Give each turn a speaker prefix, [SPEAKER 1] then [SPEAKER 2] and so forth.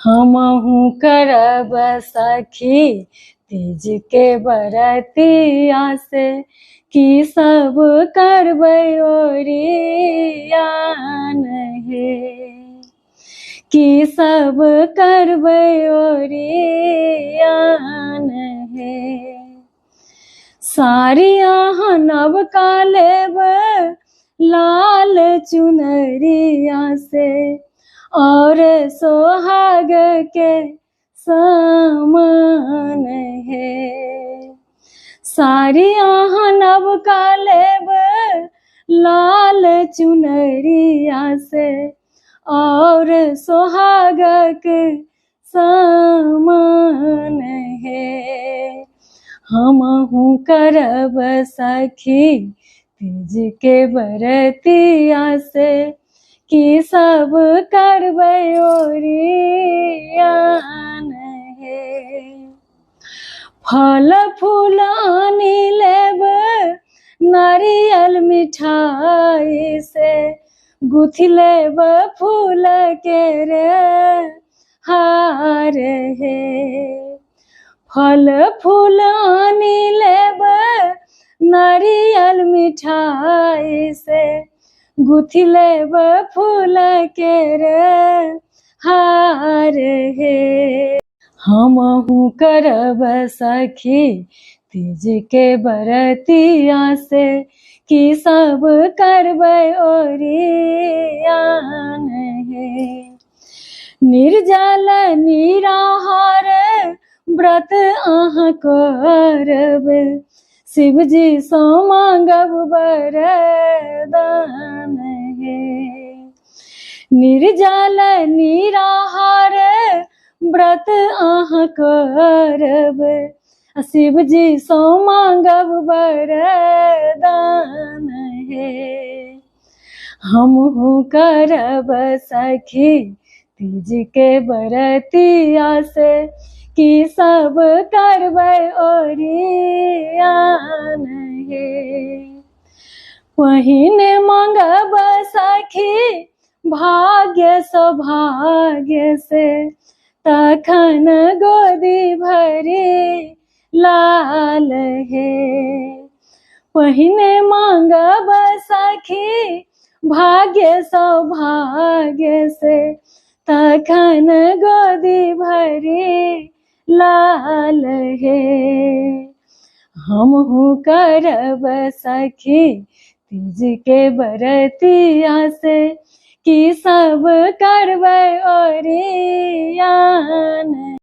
[SPEAKER 1] हमहु करब सखी तीज के बरतिया से, की सब करबै ओरियान हे, की सब करबै ओरियान हे। साड़ी अहाँ नवका लेब लाल चुनरिया से, और सोहाग के समान है। साड़ी अहाँ नवका लेब लाल चुनरिया से, और सोहाग के समान है। हमहु करब सखी तीज के बरतिया से, की सब करबै ओरियान हे। फल फूल आनि लेब नारियल मिठाई से, गुथि लेब फूल के रे हार हे। फल फूल आनि लेब नारियल मिठाई से, गुथि लेब फूल के रे हार हे। हमहु करब सखी तीज के बरतिया से, की सब करबै ओरियान हे। निर्जल निराहार व्रत अहाँ करब, शिवजी सँ मांगब वरदान हे। निर्जल निराहार व्रत अहाँ करब, शिवजी सँ मांगब वरदान हे। हमहु करब सखी तीज के बरतिया से, की सब करबै ओरियान हे। पहिने मांगब सखी भाग्य सौभाग्य से, तखन गोदी भरी लाल हे। पहिने मांगब सखी भाग्य सौभाग्य से, तखन गोदी भरी लाल हे। हमहु करब सखी तीज के बरतिया से, की सब करबै ओरियान